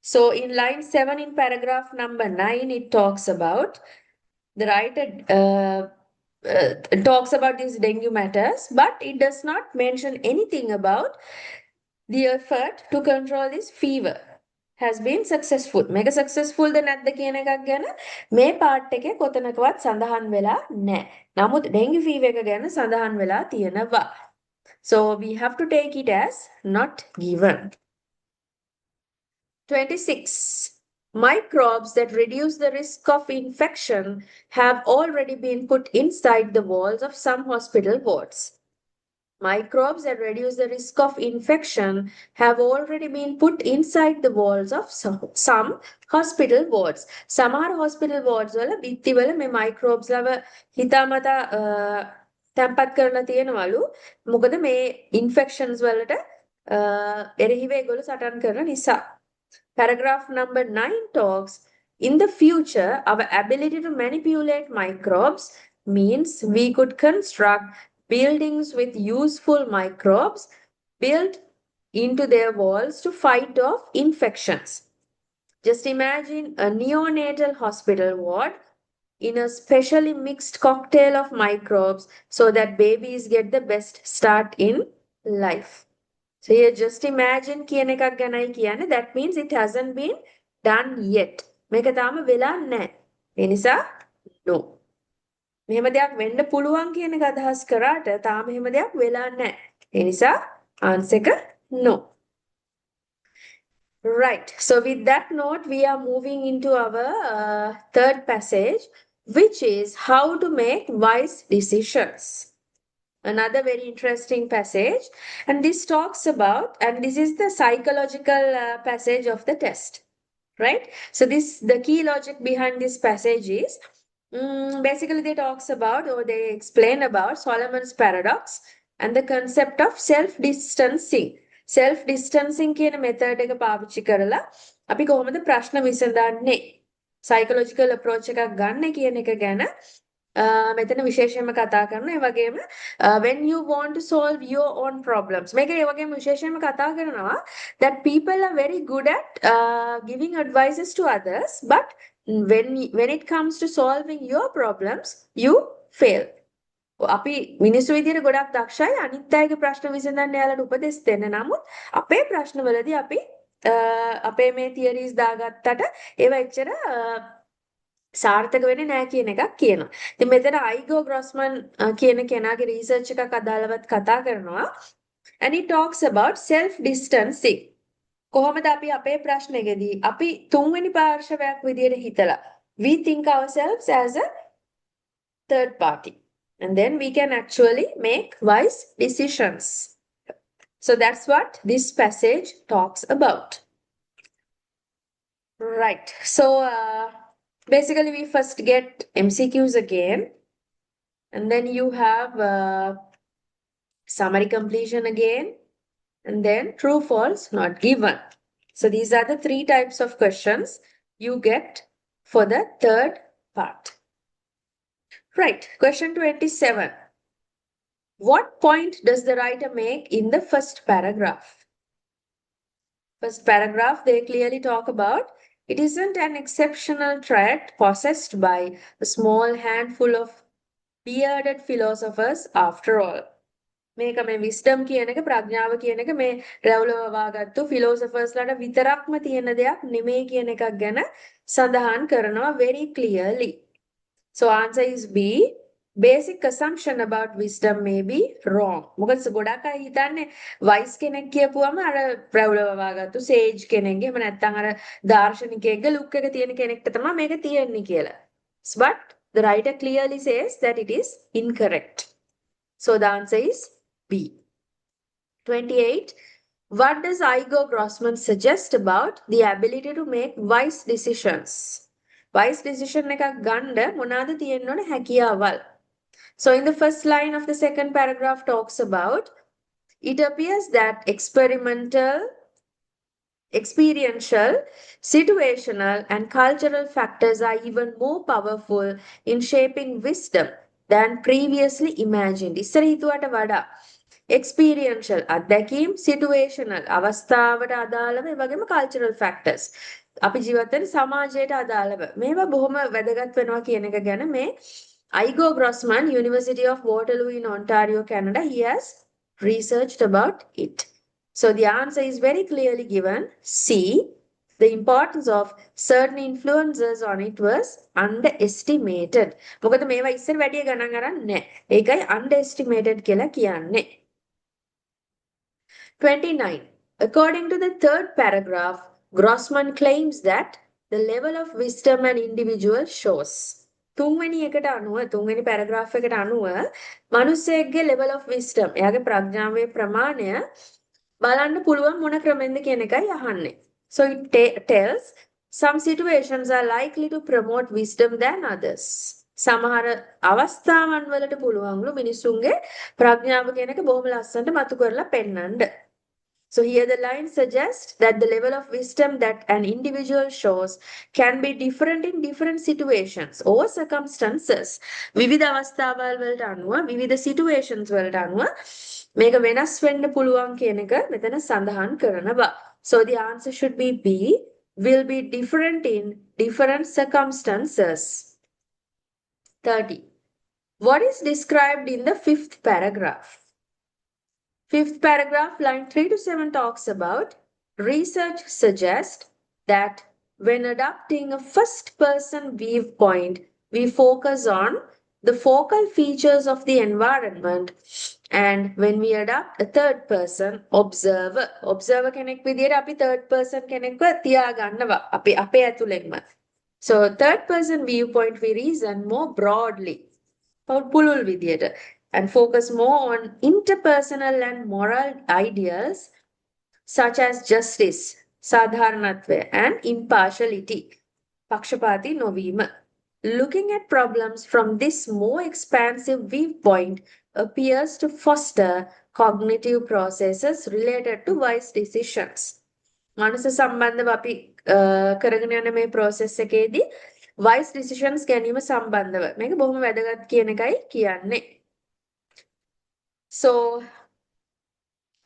So in line 7 in paragraph number 9, it talks about the writer talks about these dengue matters, but it does not mention anything about the effort to control this fever has been successful. මේක successful ද නැද්ද කියන එකක් ගැන මේ part එකේ කොතනකවත් සඳහන් වෙලා නැහැ. නමුත් dengue fever එක ගැන සඳහන් වෙලා තියෙනවා. So we have to take it as not given. 26. Microbes that reduce the risk of infection have already been put inside the walls of some hospital wards. Microbes that reduce the risk of infection have already been put inside the walls of some hospital wards. සමහර hospital wards වල බිත්ති වල මේ microbes ලව හිතාමතා තැම්පත් කරලා තියෙනවලු. මොකද මේ infections වලට එරෙහිව ඒගොල්ලෝ සටන් කරන නිසා. Paragraph number 9 talks, in the future, our ability to manipulate microbes means we could construct buildings with useful microbes built into their walls to fight off infections. Just imagine a neonatal hospital ward in a specially mixed cocktail of microbes so that babies get the best start in life. So here just imagine කියන එකක් ගැනයි කියන්නේ. That means it hasn't been done yet. මේක තාම වෙලා නැහැ. ඒ නිසා no. මෙහෙම දෙයක් වෙන්න පුළුවන් කියන එක අදහස් කරාට තාම එහෙම දෙයක් වෙලා නැහැ. ඒ නිසා answer එක no. Right. So with that note, we are moving into our third passage, which is how to make wise decisions. Another very interesting passage, and this talks about, and this is the psychological passage of the test, right? So the key logic behind this passage is basically they talks about, or they explain about Solomon's paradox and the concept of self-distancing. Self-distancing කියන method එක පාවිච්චි කරලා අපි කොහොමද ප්‍රශ්න විසඳන්නේ? Psychological approach එකක් ගන්න කියන එක ගැන මෙතන විශේෂයෙන්ම කතා කරනවා. ඒ වගේම when you want to solve your own problems. මේක ඒ වගේම විශේෂයෙන්ම කතා කරනවා that people are very good at giving advices to others, but when it comes to solving your problems, you fail. අපි මිනිස්සු විදියට ගොඩක් දක්ෂයි අනිත් අයගේ ප්‍රශ්න විසඳන්න යාලට උපදෙස් දෙන්න. නමුත් අපේ ප්‍රශ්නවලදී අපි අපේ මේ තියරිස් දාගත්තට ඒවා එච්චර සාර්ථක වෙන්නේ නැහැ කියන එකක් කියනවා. ඉතින් මෙතන අයිගෝ ග්‍රොස්මන් කියන කෙනාගේ රිසර්ච් එකක් අදාළවත් කතා කරනවා. And he talks about self distancing. කොහොමද අපි අපේ ප්‍රශ්නෙකදී අපි තුන්වෙනි පාර්ශවයක් විදියට හිතලා we think ourselves as a third party. And then we can actually make wise decisions. So that's what this passage talks about. Right. So basically we first get MCQs again. And then you have summary completion again. And then true, false, not given. So these are the three types of questions you get for the third part. Right, question 27. What point does the writer make in the first paragraph? First paragraph, they clearly talk about it isn't an exceptional trait possessed by a small handful of bearded philosophers after all. මේක මේ wisdom කියන එක ප්‍රඥාව කියන එක මේ රැවුලව වාගත්තු philosophers ලාට විතරක්ම තියෙන දෙයක් නෙමෙයි කියන එකක් ගැන සඳහන් කරනවා very clearly. So answer is B. Basic assumption about wisdom may be wrong. මොකද ගොඩක් අය හිතන්නේ wise කෙනෙක් කියපුවම අර රැවුලව වාගත්තු sage කෙනෙක්ගේ එහෙම නැත්නම් අර දාර්ශනිකයෙක්ගේ look එක තියෙන කෙනෙක්ට තමයි මේක තියෙන්නේ කියලා. But the writer clearly says that it is incorrect. So the answer is B. 28. What does Igor Grossman suggest about the ability to make wise decisions? Wise decision එකක් ගන්න මොනවාද තියෙන්න ඕන හැකියාවල්? So in the first line of the second paragraph talks about it appears that experiential, situational and cultural factors are even more powerful in shaping wisdom than previously imagined. ඉස්සර හිතුවට වඩා experiential අත්දැකීම්, situational අවස්ථාවට අදාළව ඒ වගේම cultural factors අපි ජීවත් වෙන සමාජයට අදාළව මේවා බොහොම වැදගත් වෙනවා කියන එක ගැන මේ Igor Grossman, University of Waterloo in Ontario, Canada, he has researched about it. So the answer is very clearly given. C. The importance of certain influences on it was underestimated. මොකද මේවා ඉස්සර වැඩි ගණන් අරන් නැහැ. ඒකයි underestimated කියලා කියන්නේ. 29. According to the third paragraph, Grossman claims that the level of wisdom an individual shows. තුන්වෙනි එකට අනුව තුන්වෙනි පැරග්‍රාෆ් එකට අනුව මිනිස්සෙක්ගේ level of wisdom එයාගේ ප්‍රඥාවේ ප්‍රමාණය බලන්න පුළුවන් මොන ක්‍රමෙන්ද කියන එකයි අහන්නේ. So it tells some situations are likely to promote wisdom than others. සමහර අවස්ථාවන් වලට පුළුවන්ලු මිනිසුන්ගේ ප්‍රඥාව කියන එක බොහොම ලස්සනට මතු කරලා පෙන්නන්න. So here the line suggests that the level of wisdom that an individual shows can be different in different situations or circumstances. විවිධ අවස්ථාවල් වලට අනුව විවිධ situations වලට අනුව මේක වෙනස් වෙන්න පුළුවන් කියන එක මෙතන සඳහන් කරනවා. So the answer should be B, will be different in different circumstances. 30. What is described in the fifth paragraph? Fifth paragraph, line 3 to 7 talks about research suggests that when adopting a first-person viewpoint, we focus on the focal features of the environment, and when we adopt a third-person observer කෙනෙක් විදියට අපි third-person කෙනෙක්ව තියාගන්නවා අපි අපේ ඇතුළෙන්ම. So third-person viewpoint we reason more broadly. පුළුල් විදියට. And focus more on interpersonal and moral ideals such as justice, sadharanatva, and impartiality, pakshapati novima. Looking at problems from this more expansive viewpoint appears to foster cognitive processes related to wise decisions. මනස සම්බන්ධව අපි කරගෙන යන මේ process එකේදී wise decisions ගැනීම සම්බන්ධව. මේක බොහොම වැදගත් කියන එකයි කියන්නේ. So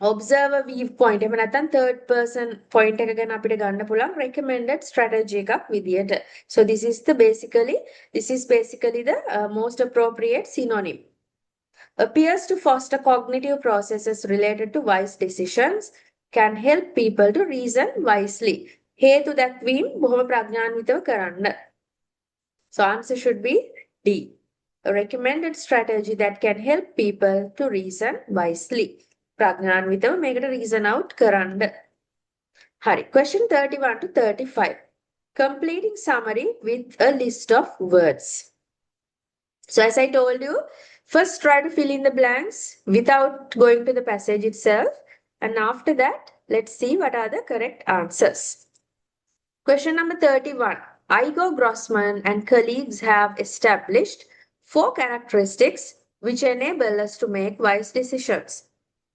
observer viewpoint එහෙම නැත්නම් third person point එක ගැන අපිට ගන්න පුළුවන් recommended strategy එකක් විදියට. So this is basically the most appropriate synonym. Appears to foster cognitive processes related to wise decisions, can help people to reason wisely. හේතු දැක්වීම බොහොම ප්‍රඥාන්විතව කරන්න. So answer should be D. A recommended strategy that can help people to reason wisely. ප්‍රඥාන්විතව මේකට reason out කරන්න. හරි. Question 31 to 35. Completing summary with a list of words. So as I told you, first try to fill in the blanks without going to the passage itself. And after that, let's see what are the correct answers. Question number 31. Igor Grossman and colleagues have established 4 characteristics which enable us to make wise decisions.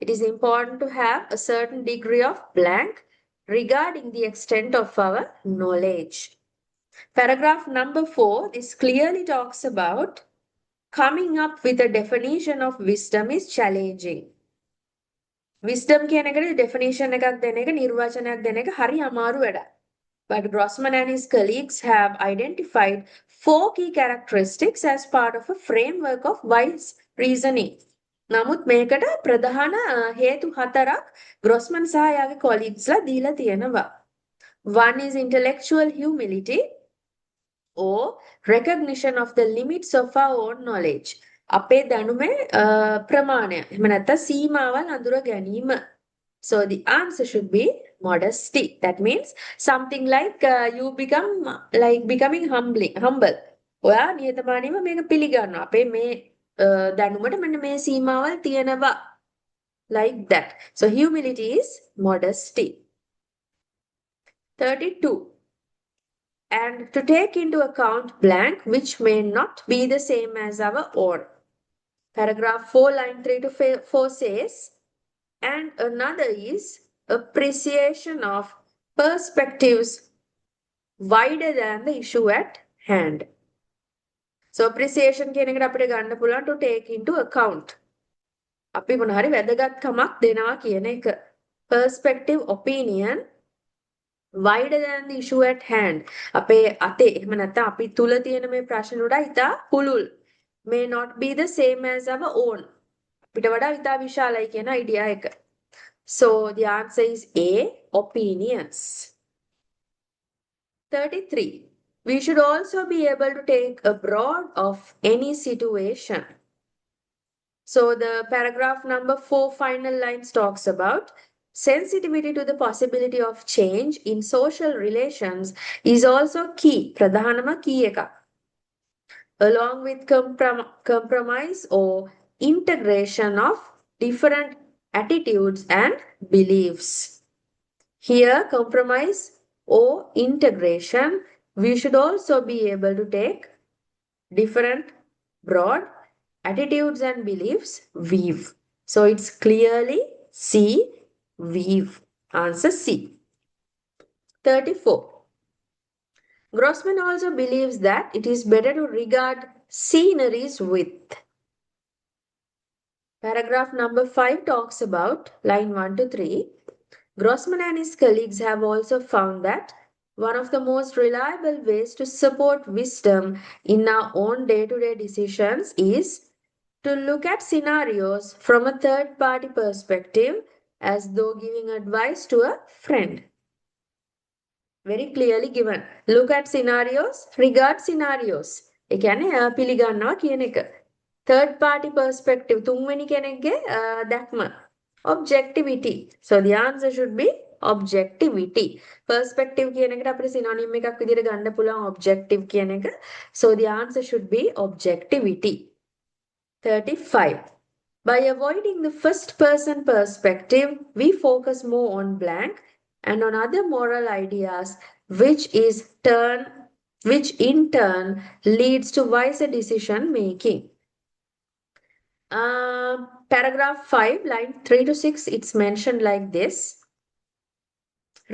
It is important to have a certain degree of blank regarding the extent of our knowledge. Paragraph number 4, this clearly talks about coming up with a definition of wisdom is challenging. Wisdom කියන එකට definition එකක් දෙන එක නිර්වචනයක් දෙන එක හරි අමාරු වැඩක්. But Grossman and his colleagues have identified 4 key characteristics as part of a framework of wise reasoning. නමුත් මේකට ප්‍රධාන හේතු 4ක් Grossman සහ එයාගේ colleaguesලා දීලා තියෙනවා. One is intellectual humility or recognition of the limits of our own knowledge. අපේ දැනුමේ ප්‍රමාණය. එහෙම නැත්නම් සීමාවල් අඳුර ගැනීම. So the answer should be modesty. That means something like you becoming humble. ඔයා නියතමානීව මේක පිළිගන්නවා. අපේ මේ දැනුමට මෙන්න මේ සීමාවල් තියෙනවා. Like that. So humility is modesty. 32. And to take into account blank which may not be the same as our own. Paragraph 4, line 3 to 4 says, and another is appreciation of perspectives wider than the issue at hand. So appreciation කියන එකට අපිට ගන්න පුළුවන් to take into account. අපි මොන හරි වැදගත්කමක් දෙනවා කියන එක. Perspective, opinion wider than the issue at hand. අපේ අතේ එහෙම නැත්නම් අපි තුල තියෙන මේ ප්‍රශ්න වලට ඉතා පුළුල්. May not be the same as our own. අපිට වඩා ඉතා විශාලයි කියන idea එක. So the answer is A, opinions. 33. We should also be able to take abroad of any situation. So the paragraph number 4 final lines talks about sensitivity to the possibility of change in social relations is also key. Pradhanama key එක. Along with compromise or integration of different attitudes and beliefs. Here, compromise or integration, we should also be able to take different broad attitudes and beliefs, weave. So it's clearly C, weave. Answer C. 34. Grossman also believes that it is better to regard sceneries with. Paragraph number 5 talks about line 1 to 3. Grossman and his colleagues have also found that one of the most reliable ways to support wisdom in our own day-to-day decisions is to look at scenarios from a third-party perspective as though giving advice to a friend. Very clearly given. Look at scenarios, regard scenarios. ඒ කියන්නේ පිළිගන්නවා කියන එක. Third party perspective, තුන්වෙනි කෙනෙක්ගේ දැක්ම. Objectivity. So the answer should be objectivity. Perspective කියන එකට අපිට synonym එකක් විදිහට ගන්න පුළුවන් objective කියන එක. So the answer should be objectivity. 35. By avoiding the first person perspective, we focus more on blank and on other moral ideas, which in turn leads to wiser decision making. Paragraph 5, line 3 to 6, it's mentioned like this.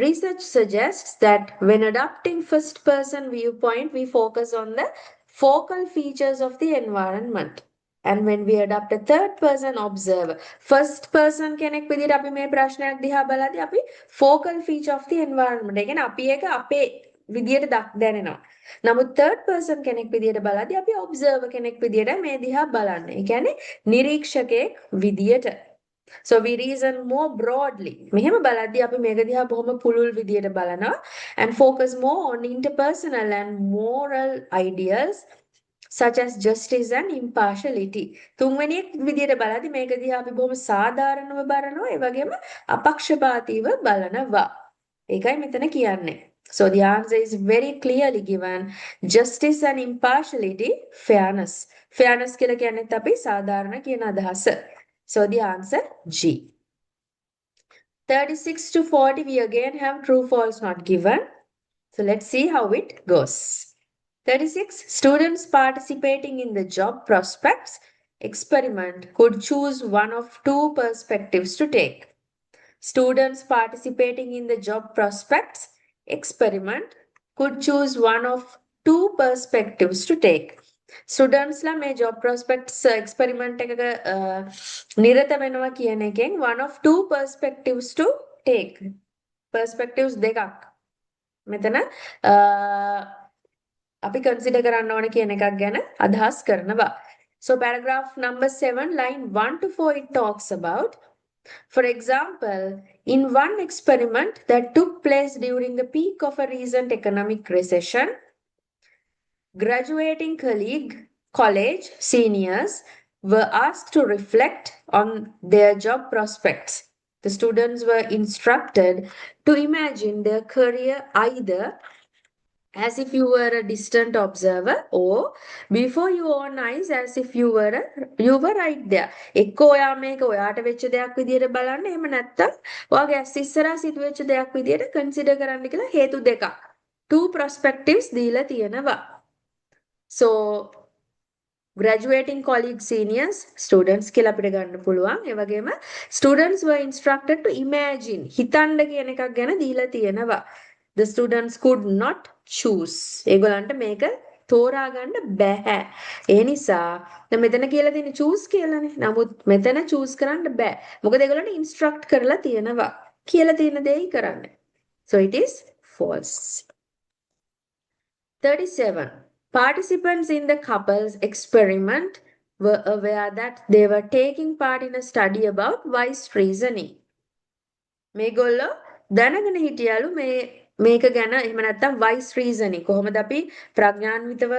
Research suggests that when adopting first person viewpoint, we focus on the focal features of the environment. And when we adopt a third person observer, first person කෙනෙක් විදිහට අපි මේ ප්‍රශ්නයක් දිහා බලද්දී අපි focal feature of the environment. ඒ කියන්නේ අපි ඒක අපේ විදියට දැනෙනවා. නමුත් third person කෙනෙක් විදියට බලද්දී අපි observer කෙනෙක් විදියට මේ දිහා බලන්නේ. ඒ කියන්නේ නිරීක්ෂකයෙක් විදියට. So we reason more broadly. මෙහෙම බලද්දී අපි මේක දිහා බොහොම පුළුල් විදියට බලනවා and focus more on interpersonal and moral ideals such as justice and impartiality. තුන්වෙනි විදියට බලද්දී මේක දිහා අපි බොහොම සාධාරණව බලනවා ඒ වගේම අපක්ෂපාතීව බලනවා. ඒකයි මෙතන කියන්නේ. So the answer is very clearly given. Justice and impartiality, fairness. Fairness කියලා කියන්නේත් අපි සාධාරණ කියන අදහස. So the answer G. 36 to 40 we again have true false not given. So let's see how it goes. 36 students participating in the job prospects experiment could choose one of two perspectives to take. Students participating in the job prospects experiment could choose one of two perspectives to take. ස්ටුඩන්ට්ස්ලා මේ job prospects experiment එකක නිරත වෙනවා කියන එකෙන් one of two perspectives to take. perspectives දෙකක් මෙතන අපි consider කරන්න ඕන කියන එකක් ගැන අදහස් කරනවා. So paragraph number 7 line 1 to 4 it talks about, for example, in one experiment that took place during the peak of a recent economic recession, graduating college seniors were asked to reflect on their job prospects. The students were instructed to imagine their career either as if you were a distant observer or before your own eyes as if you were right there. එක්ක ඔයා මේක ඔයාට වෙච්ච දෙයක් විදියට බලන්න, එහෙම නැත්නම් ඔයාගේ ඇස් ඉස්සරහා සිදුවෙච්ච දෙයක් විදියට කන්සිඩර් කරන්න කියලා හේතු දෙකක්. Two perspectives දීලා තියෙනවා. So graduating college seniors students කියලා අපිට ගන්න පුළුවන්. ඒ වගේම students were instructed to imagine හිතන්න කියන එකක් ගැන දීලා තියෙනවා. The students could not choose. ඒගොල්ලන්ට මේක තෝරා ගන්න බෑ. ඒ නිසා දැන් මෙතන කියලා තියෙන choose කියලානේ. නමුත් මෙතන choose කරන්න බෑ. මොකද ඒගොල්ලන්ට instruct කරලා තියෙනවා. කියලා තියෙන දෙයි කරන්න. So it is false. 37. Participants in the couple's experiment were aware that they were taking part in a study about wise reasoning. මේගොල්ලෝ දැනගෙන හිටියලු මේක ගැන, එහෙම නැත්නම් wise reasoning කොහොමද අපි ප්‍රඥාන්විතව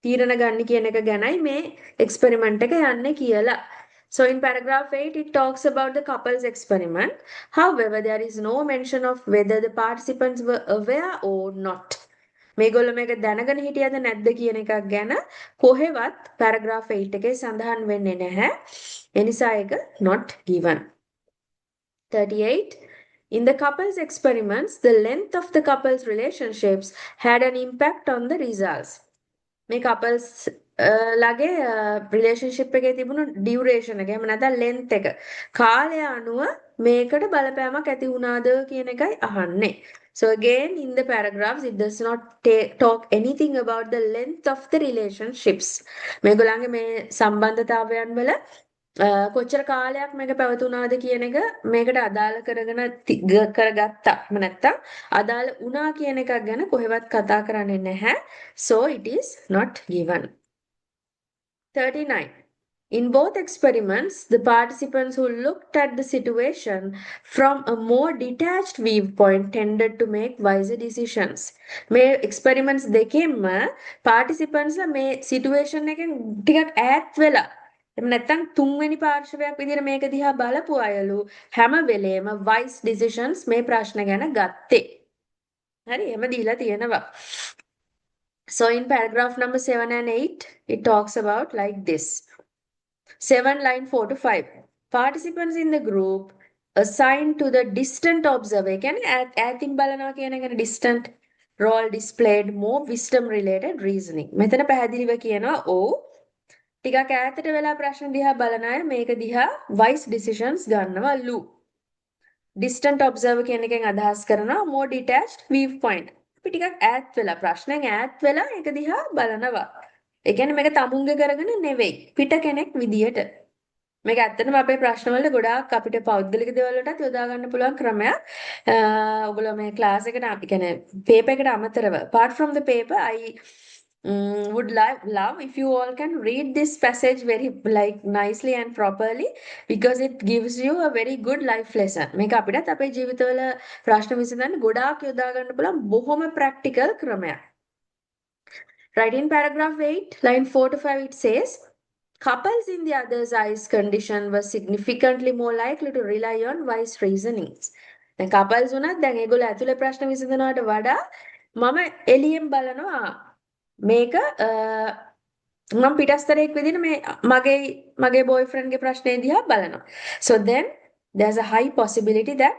තීරණ ගන්න කියන එක ගැනයි මේ එක්ස්පෙරිමන්ට් එක යන්නේ කියලා. So in paragraph 8 it talks about the couple's experiment. However, there is no mention of whether the participants were aware or not. මේගොල්ලෝ මේක දැනගෙන හිටියද නැද්ද කියන එකක් ගැන කොහෙවත් paragraph 8 එකේ සඳහන් වෙන්නේ නැහැ. ඒ නිසා ඒක not given. 38. In the couple's experiments, the length of the couple's relationships had an impact on the results. මේ couples ලාගේ relationship එකේ තිබුණු duration එක, එහෙම නැත්නම් length එක, කාලය අනුව මේකට බලපෑමක් ඇති වුණාද කියන එකයි අහන්නේ. So again, in the paragraphs, it does not talk anything about the length of the relationships. මේගොල්ලන්ගේ මේ සම්බන්ධතාවයන් වල කොච්චර කාලයක් මේක පැවතුණාද කියන එක මේකට අදාළ කරගෙන කරගත්තා. එහෙම නැත්නම් අදාළ වුණා කියන එකක් ගැන කොහෙවත් කතා කරන්නේ නැහැ. So it is not given. 39. In both experiments, the participants who looked at the situation from a more detached viewpoint tended to make wiser decisions. මේ experiments දෙකෙන්ම participants මේ situation එකෙන් ටිකක් ඈත් වෙලා, එහෙම නැත්නම් තුන්වෙනි පාර්ශවයක් විදිහට මේක දිහා බලපු අයලු හැම වෙලේම wise decisions මේ ප්‍රශ්න ගැන ගත්තේ. හරි, එහෙම දීලා තියෙනවා. So in paragraph number 7 and 8 it talks about like this. 7 line 4 to 5. Participants in the group assigned to the distant observer, කියන්නේ ඈතින් බලනවා කියන එක distant role displayed more wisdom related reasoning. මෙතන පැහැදිලිව කියනවා ටිකක් ඈතට වෙලා ප්‍රශ්න දිහා බලන අය මේක දිහා wise decisions ගන්නවලු. distant observer කියන එකෙන් අදහස් කරනවා more detached viewpoint. අපි ටිකක් ඈත් වෙලා ප්‍රශ්නෙන් ඈත් වෙලා ඒක දිහා බලනවා. ඒ කියන්නේ මේක තමුන්ගේ කරගෙන නෙවෙයි. පිට කෙනෙක් විදියට. මේක ඇත්තටම අපේ ප්‍රශ්නවලට ගොඩාක් අපිට පෞද්ගලික දේවල් වලටත් යොදා ගන්න පුළුවන් ක්‍රමයක්. ඔයගොල්ලෝ මේ ක්ලාස් එකට අපි කියන්නේ පේපර් එකට අමතරව apart from the paper I would love if you all can read this passage very like nicely and properly because it gives you a very good life lesson. මේක අපිටත් අපේ ජීවිතවල ප්‍රශ්න විසඳන්න ගොඩාක් යොදා ගන්න පුළුවන් බොහොම practical ක්‍රමයක්. Right in paragraph 8, line 4 to 5 it says couples in the other's eyes condition were significantly more likely to rely on wise reasonings. දැන් couples උනත් දැන් ඒගොල්ලෝ ඇතුලේ ප්‍රශ්න විසඳනවට වඩා මම එළියෙන් බලනවා මේක මම පිටස්තරයෙක් විදිහට මේ මගේ boyfriend ගේ ප්‍රශ්නේ දිහා බලනවා. So then there's a high possibility that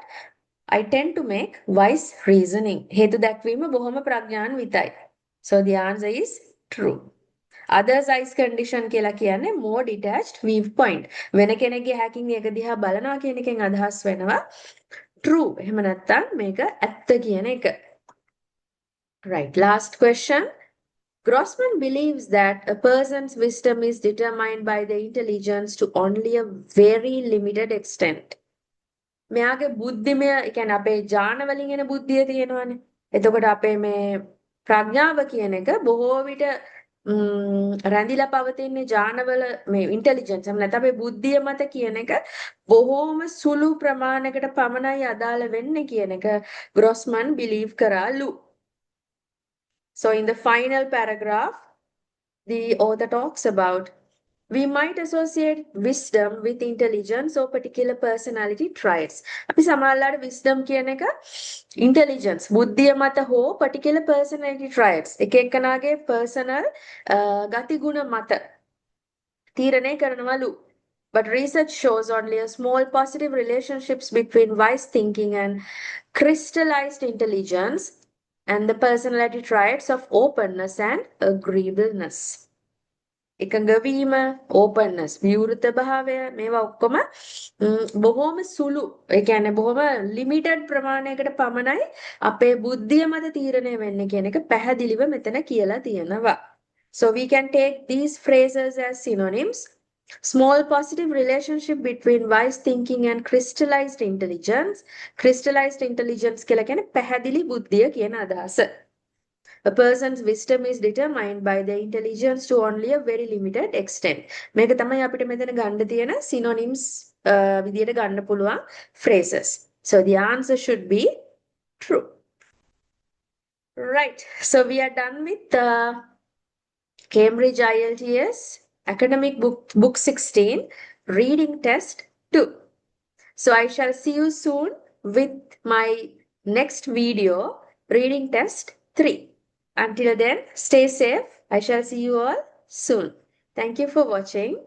I tend to make wise reasoning. හේතු දැක්වීම බොහොම ප්‍රඥාන්විතයි. So the answer is true. Others eyes condition කියලා කියන්නේ more detached viewpoint. වෙන කෙනෙක්ගේ හැකින් ඒක දිහා බලනවා කියන එකෙන් අදහස් වෙනවා true. එහෙම නැත්නම් මේක ඇත්ත කියන එක. Right, last question. Grossman believes that a person's wisdom is determined by their intelligence to only a very limited extent. මෙයාගේ බුද්ධිමය ඒ කියන්නේ අපේ ඥාන වලින් එන බුද්ධිය තියෙනවානේ. එතකොට අපේ මේ ප්‍රඥාව කියන එක බොහෝ විට රැඳිලා පවතින ඥානවල මේ ඉන්ටෙලිජන්ස් එහෙම නැත්නම් අපේ බුද්ධිය මත කියන එක බොහෝම සුළු ප්‍රමාණයකට පමණයි අදාළ වෙන්නේ කියන එක ග්‍රොස්මන් believe කරාලු. So in the final paragraph, the author talks about we might associate wisdom with intelligence or particular personality traits. අපි සමහරවිට wisdom කියන එක intelligence බුද්ධිය මත හෝ particular personality traits එක එක්කනාගේ personal ගතිගුණ මත තීරණය කරනවලු. But research shows only a small positive relationships between wise thinking and crystallized intelligence and the personality traits of openness and agreeableness. එකඟවීම, openness, විවෘත භාවය මේවා ඔක්කොම බොහොම සුළු. ඒ කියන්නේ බොහොම limited ප්‍රමාණයකට පමණයි අපේ බුද්ධිය මත තීරණය වෙන්නේ කියන එක පැහැදිලිව මෙතන කියලා තියෙනවා. So we can take these phrases as synonyms. Small positive relationship between wise thinking and crystallized intelligence. Crystallized intelligence කියලා කියන්නේ පැහැදිලි බුද්ධිය කියන අදහස. A person's wisdom is determined by their intelligence to only a very limited extent. මේක තමයි අපිට මෙතන ගන්න තියෙන synonyms විදියට ගන්න පුළුවන් phrases. So the answer should be true. Right. So we are done with Cambridge IELTS Academic Book 16 Reading Test 2. So I shall see you soon with my next video, Reading Test 3. Until then, stay safe. I shall see you all soon. Thank you for watching.